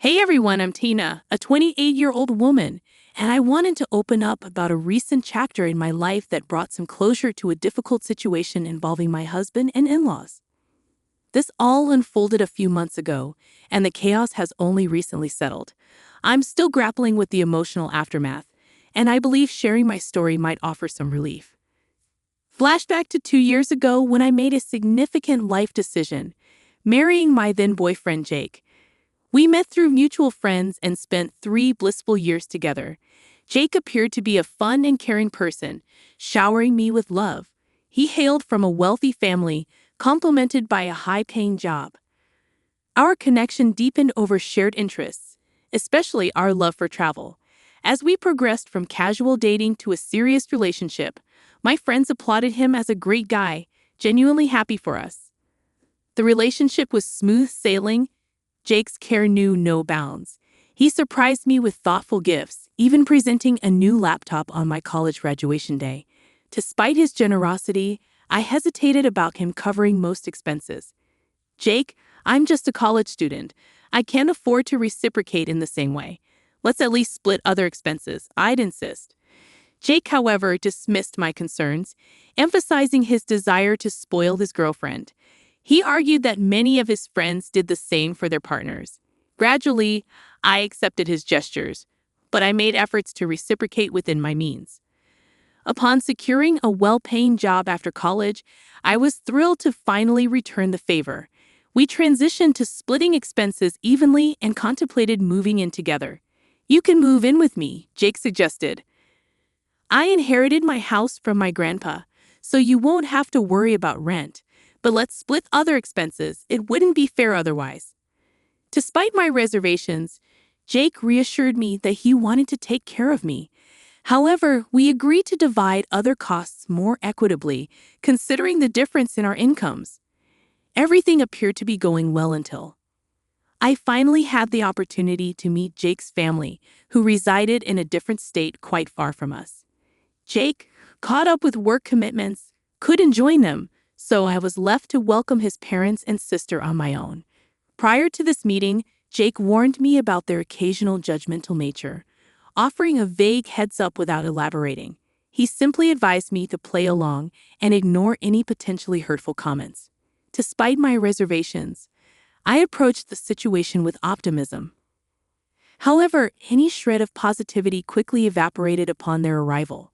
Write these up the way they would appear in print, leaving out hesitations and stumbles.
Hey everyone, I'm Tina, a 28-year-old woman, and I wanted to open up about a recent chapter in my life that brought some closure to a difficult situation involving my husband and in-laws. This all unfolded a few months ago, and the chaos has only recently settled. I'm still grappling with the emotional aftermath, and I believe sharing my story might offer some relief. Flashback to 2 years ago when I made a significant life decision, marrying my then boyfriend Jake. We met through mutual friends and spent 3 blissful years together. Jake appeared to be a fun and caring person, showering me with love. He hailed from a wealthy family, complemented by a high-paying job. Our connection deepened over shared interests, especially our love for travel. As we progressed from casual dating to a serious relationship, my friends applauded him as a great guy, genuinely happy for us. The relationship was smooth sailing. Jake's care knew no bounds. He surprised me with thoughtful gifts, even presenting a new laptop on my college graduation day. Despite his generosity, I hesitated about him covering most expenses. Jake, I'm just a college student. I can't afford to reciprocate in the same way. Let's at least split other expenses, I'd insist. Jake, however, dismissed my concerns, emphasizing his desire to spoil his girlfriend. He argued that many of his friends did the same for their partners. Gradually, I accepted his gestures, but I made efforts to reciprocate within my means. Upon securing a well-paying job after college, I was thrilled to finally return the favor. We transitioned to splitting expenses evenly and contemplated moving in together. "You can move in with me," Jake suggested. "I inherited my house from my grandpa, so you won't have to worry about rent. But let's split other expenses. It wouldn't be fair otherwise." Despite my reservations, Jake reassured me that he wanted to take care of me. However, we agreed to divide other costs more equitably, considering the difference in our incomes. Everything appeared to be going well until I finally had the opportunity to meet Jake's family, who resided in a different state quite far from us. Jake, caught up with work commitments, couldn't join them, so I was left to welcome his parents and sister on my own. Prior to this meeting, Jake warned me about their occasional judgmental nature, offering a vague heads-up without elaborating. He simply advised me to play along and ignore any potentially hurtful comments. Despite my reservations, I approached the situation with optimism. However, any shred of positivity quickly evaporated upon their arrival.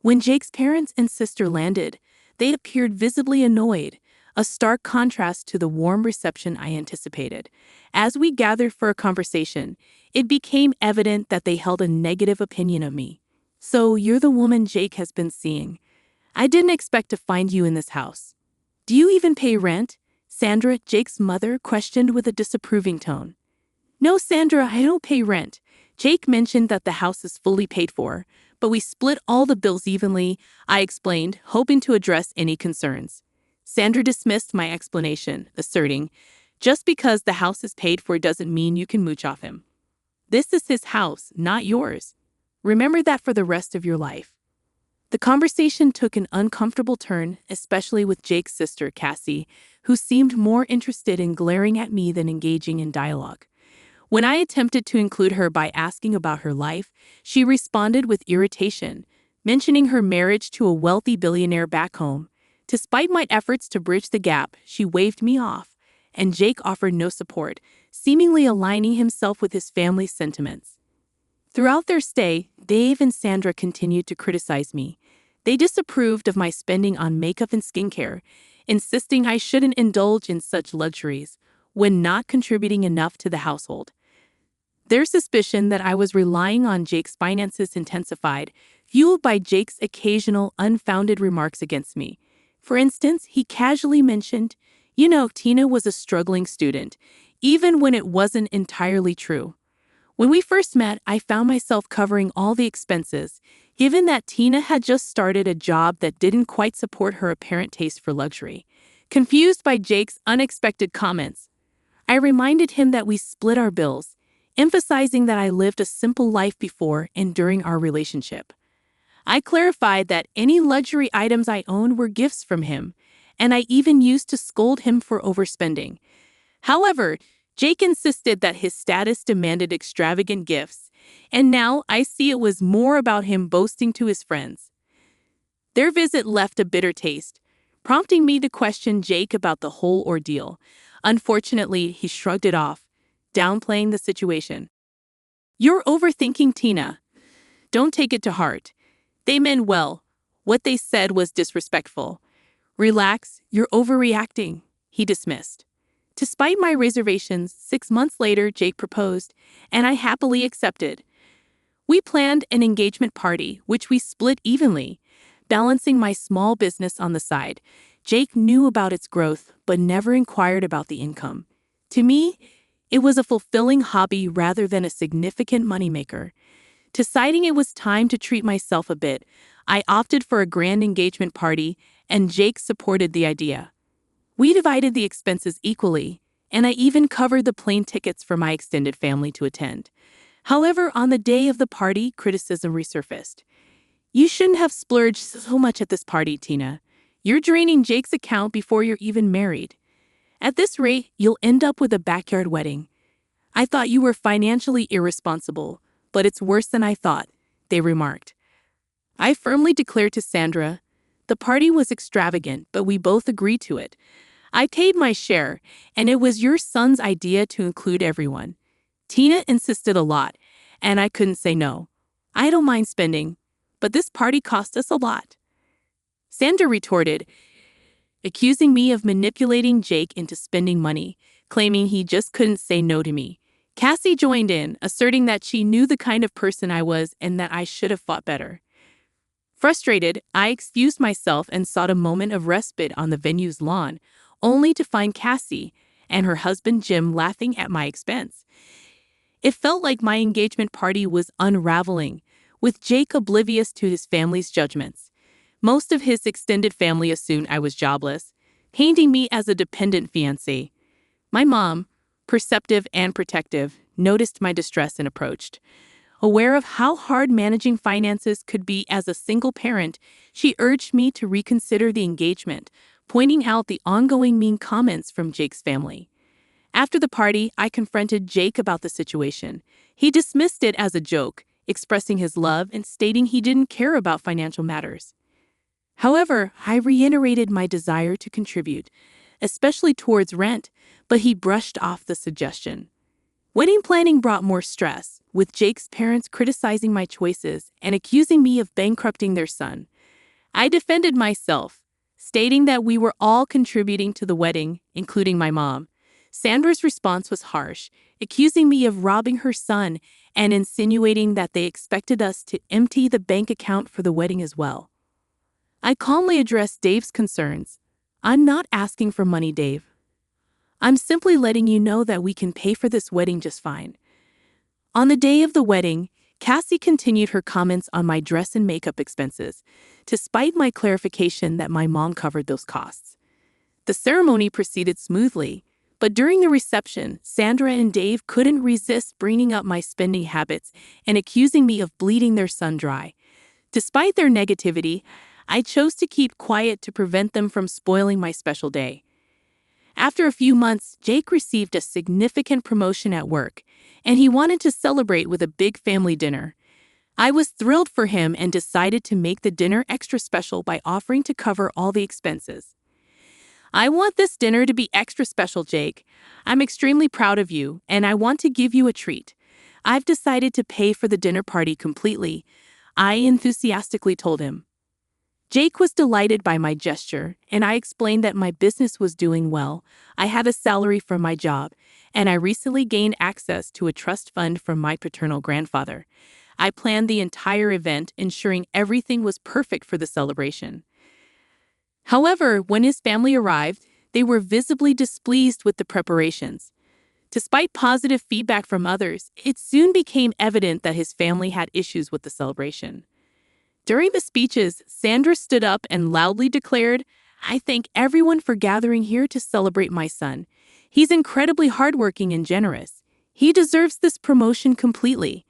When Jake's parents and sister landed, they appeared visibly annoyed, a stark contrast to the warm reception I anticipated. As we gathered for a conversation, it became evident that they held a negative opinion of me. "So you're the woman Jake has been seeing. I didn't expect to find you in this house. Do you even pay rent?" Sandra, Jake's mother, questioned with a disapproving tone. "No, Sandra, I don't pay rent. Jake mentioned that the house is fully paid for, but we split all the bills evenly," I explained, hoping to address any concerns. Sandra dismissed my explanation, asserting, "Just because the house is paid for doesn't mean you can mooch off him. This is his house, not yours. Remember that for the rest of your life." The conversation took an uncomfortable turn, especially with Jake's sister, Cassie, who seemed more interested in glaring at me than engaging in dialogue. When I attempted to include her by asking about her life, she responded with irritation, mentioning her marriage to a wealthy billionaire back home. Despite my efforts to bridge the gap, she waved me off, and Jake offered no support, seemingly aligning himself with his family's sentiments. Throughout their stay, Dave and Sandra continued to criticize me. They disapproved of my spending on makeup and skincare, insisting I shouldn't indulge in such luxuries when not contributing enough to the household. Their suspicion that I was relying on Jake's finances intensified, fueled by Jake's occasional unfounded remarks against me. For instance, he casually mentioned, Tina was a struggling student, even when it wasn't entirely true. When we first met, I found myself covering all the expenses, given that Tina had just started a job that didn't quite support her apparent taste for luxury. Confused by Jake's unexpected comments, I reminded him that we split our bills, emphasizing that I lived a simple life before and during our relationship. I clarified that any luxury items I owned were gifts from him, and I even used to scold him for overspending. However, Jake insisted that his status demanded extravagant gifts, and now I see it was more about him boasting to his friends. Their visit left a bitter taste, prompting me to question Jake about the whole ordeal. Unfortunately, he shrugged it off, downplaying the situation. "You're overthinking, Tina. Don't take it to heart. They meant well. What they said was disrespectful. Relax, you're overreacting," he dismissed. Despite my reservations, 6 months later, Jake proposed, and I happily accepted. We planned an engagement party, which we split evenly, balancing my small business on the side. Jake knew about its growth, but never inquired about the income. To me, it was a fulfilling hobby rather than a significant moneymaker. Deciding it was time to treat myself a bit, I opted for a grand engagement party, and Jake supported the idea. We divided the expenses equally, and I even covered the plane tickets for my extended family to attend. However, on the day of the party, criticism resurfaced. "You shouldn't have splurged so much at this party, Tina. You're draining Jake's account before you're even married. At this rate, you'll end up with a backyard wedding. I thought you were financially irresponsible, but it's worse than I thought," they remarked. I firmly declared to Sandra, "The party was extravagant, but we both agreed to it. I paid my share, and it was your son's idea to include everyone." Tina insisted a lot, and I couldn't say no. "I don't mind spending, but this party cost us a lot," Sandra retorted, accusing me of manipulating Jake into spending money, claiming he just couldn't say no to me. Cassie joined in, asserting that she knew the kind of person I was and that I should have fought better. Frustrated, I excused myself and sought a moment of respite on the venue's lawn, only to find Cassie and her husband Jim laughing at my expense. It felt like my engagement party was unraveling, with Jake oblivious to his family's judgments. Most of his extended family assumed I was jobless, painting me as a dependent fiancé. My mom, perceptive and protective, noticed my distress and approached. Aware of how hard managing finances could be as a single parent, she urged me to reconsider the engagement, pointing out the ongoing mean comments from Jake's family. After the party, I confronted Jake about the situation. He dismissed it as a joke, expressing his love and stating he didn't care about financial matters. However, I reiterated my desire to contribute, especially towards rent, but he brushed off the suggestion. Wedding planning brought more stress, with Jake's parents criticizing my choices and accusing me of bankrupting their son. I defended myself, stating that we were all contributing to the wedding, including my mom. Sandra's response was harsh, accusing me of robbing her son and insinuating that they expected us to empty the bank account for the wedding as well. I calmly addressed Dave's concerns. "I'm not asking for money, Dave. I'm simply letting you know that we can pay for this wedding just fine." On the day of the wedding, Cassie continued her comments on my dress and makeup expenses, despite my clarification that my mom covered those costs. The ceremony proceeded smoothly, but during the reception, Sandra and Dave couldn't resist bringing up my spending habits and accusing me of bleeding their son dry. Despite their negativity, I chose to keep quiet to prevent them from spoiling my special day. After a few months, Jake received a significant promotion at work, and he wanted to celebrate with a big family dinner. I was thrilled for him and decided to make the dinner extra special by offering to cover all the expenses. "I want this dinner to be extra special, Jake. I'm extremely proud of you, and I want to give you a treat. I've decided to pay for the dinner party completely," I enthusiastically told him. Jake was delighted by my gesture, and I explained that my business was doing well. I had a salary from my job, and I recently gained access to a trust fund from my paternal grandfather. I planned the entire event, ensuring everything was perfect for the celebration. However, when his family arrived, they were visibly displeased with the preparations. Despite positive feedback from others, it soon became evident that his family had issues with the celebration. During the speeches, Sandra stood up and loudly declared, "I thank everyone for gathering here to celebrate my son. He's incredibly hardworking and generous. He deserves this promotion completely."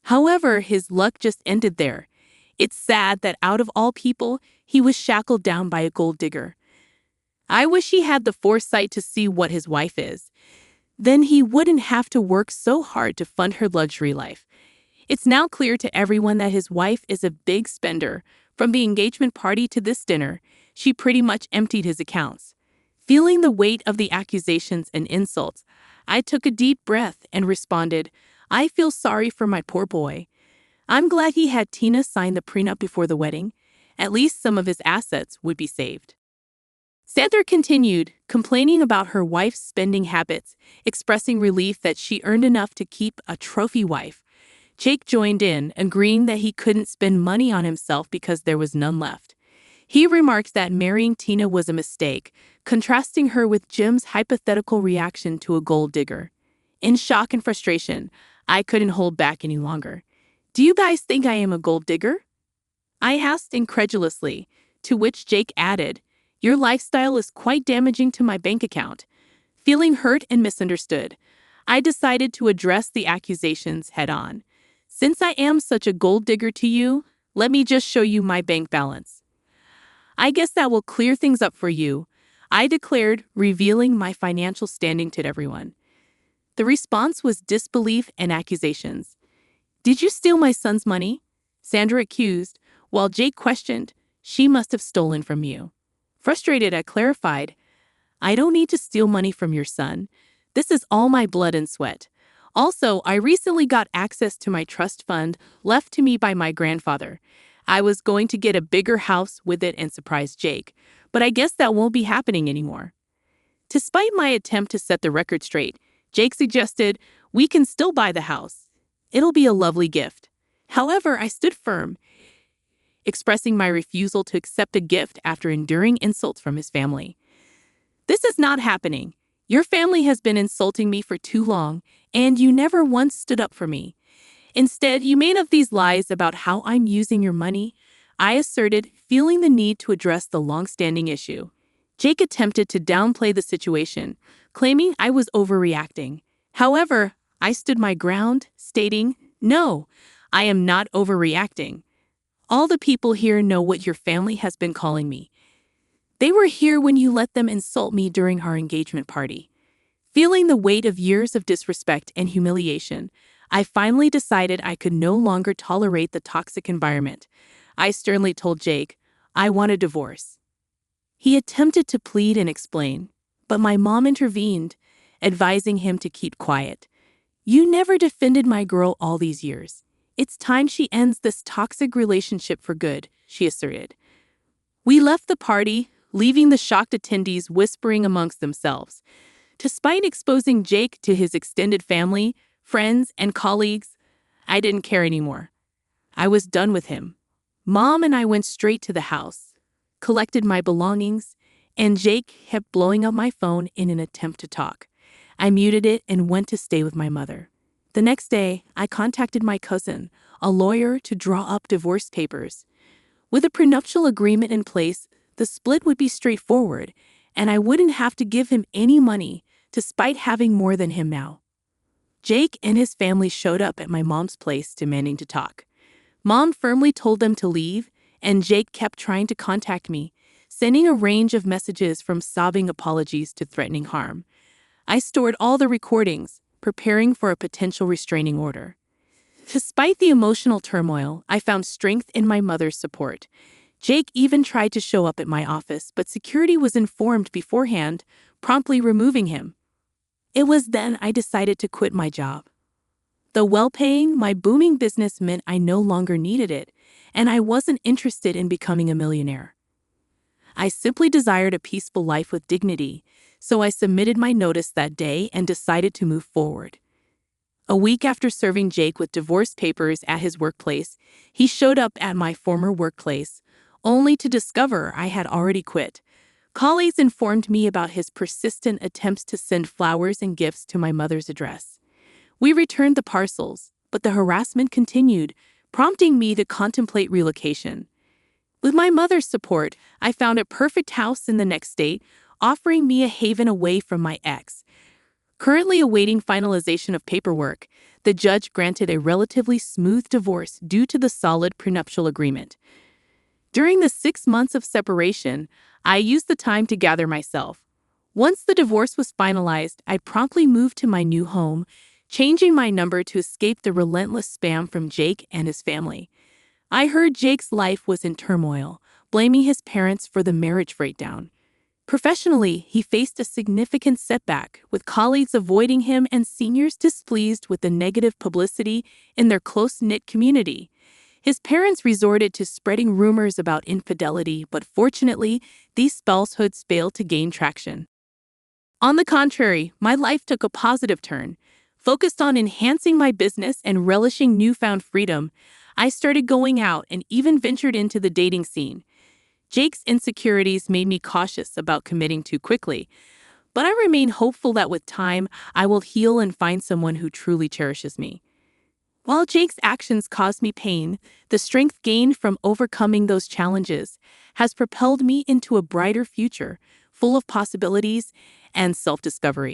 However, his luck just ended there. It's sad that out of all people, he was shackled down by a gold digger. I wish he had the foresight to see what his wife is. Then he wouldn't have to work so hard to fund her luxury life. It's now clear to everyone that his wife is a big spender. From the engagement party to this dinner, she pretty much emptied his accounts. Feeling the weight of the accusations and insults, I took a deep breath and responded, I feel sorry for my poor boy. I'm glad he had Tina sign the prenup before the wedding. At least some of his assets would be saved. Sandra continued, complaining about her wife's spending habits, expressing relief that she earned enough to keep a trophy wife. Jake joined in, agreeing that he couldn't spend money on himself because there was none left. He remarked that marrying Tina was a mistake, contrasting her with Jim's hypothetical reaction to a gold digger. In shock and frustration, I couldn't hold back any longer. Do you guys think I am a gold digger? I asked incredulously, to which Jake added, your lifestyle is quite damaging to my bank account. Feeling hurt and misunderstood, I decided to address the accusations head-on. Since I am such a gold digger to you, let me just show you my bank balance. I guess that will clear things up for you, I declared, revealing my financial standing to everyone. The response was disbelief and accusations. Did you steal my son's money? Sandra accused, while Jake questioned, she must have stolen from you. Frustrated, I clarified, I don't need to steal money from your son. This is all my blood and sweat. Also, I recently got access to my trust fund left to me by my grandfather. I was going to get a bigger house with it and surprise Jake, but I guess that won't be happening anymore. Despite my attempt to set the record straight, Jake suggested we can still buy the house. It'll be a lovely gift. However, I stood firm, expressing my refusal to accept a gift after enduring insults from his family. This is not happening. Your family has been insulting me for too long, and you never once stood up for me. Instead, you made up these lies about how I'm using your money, I asserted, feeling the need to address the long-standing issue. Jake attempted to downplay the situation, claiming I was overreacting. However, I stood my ground, stating, no, I am not overreacting. All the people here know what your family has been calling me. They were here when you let them insult me during our engagement party. Feeling the weight of years of disrespect and humiliation, I finally decided I could no longer tolerate the toxic environment. I sternly told Jake, I want a divorce. He attempted to plead and explain, but my mom intervened, advising him to keep quiet. You never defended my girl all these years. It's time she ends this toxic relationship for good, she asserted. We left the party, leaving the shocked attendees whispering amongst themselves. Despite exposing Jake to his extended family, friends, and colleagues, I didn't care anymore. I was done with him. Mom and I went straight to the house, collected my belongings, and Jake kept blowing up my phone in an attempt to talk. I muted it and went to stay with my mother. The next day, I contacted my cousin, a lawyer, to draw up divorce papers. With a prenuptial agreement in place, the split would be straightforward, and I wouldn't have to give him any money, despite having more than him now. Jake and his family showed up at my mom's place demanding to talk. Mom firmly told them to leave, and Jake kept trying to contact me, sending a range of messages from sobbing apologies to threatening harm. I stored all the recordings, preparing for a potential restraining order. Despite the emotional turmoil, I found strength in my mother's support. Jake even tried to show up at my office, but security was informed beforehand, promptly removing him. It was then I decided to quit my job. Though well-paying, my booming business meant I no longer needed it, and I wasn't interested in becoming a millionaire. I simply desired a peaceful life with dignity, so I submitted my notice that day and decided to move forward. A week after serving Jake with divorce papers at his workplace, he showed up at my former workplace, only to discover I had already quit. Colleagues informed me about his persistent attempts to send flowers and gifts to my mother's address. We returned the parcels, but the harassment continued, prompting me to contemplate relocation. With my mother's support, I found a perfect house in the next state, offering me a haven away from my ex. Currently awaiting finalization of paperwork, the judge granted a relatively smooth divorce due to the solid prenuptial agreement. During the 6 months of separation, I used the time to gather myself. Once the divorce was finalized, I promptly moved to my new home, changing my number to escape the relentless spam from Jake and his family. I heard Jake's life was in turmoil, blaming his parents for the marriage breakdown. Professionally, he faced a significant setback, with colleagues avoiding him and seniors displeased with the negative publicity in their close-knit community. His parents resorted to spreading rumors about infidelity, but fortunately, these falsehoods failed to gain traction. On the contrary, my life took a positive turn. Focused on enhancing my business and relishing newfound freedom, I started going out and even ventured into the dating scene. Jake's insecurities made me cautious about committing too quickly, but I remain hopeful that with time, I will heal and find someone who truly cherishes me. While Jake's actions caused me pain, the strength gained from overcoming those challenges has propelled me into a brighter future, full of possibilities and self-discovery.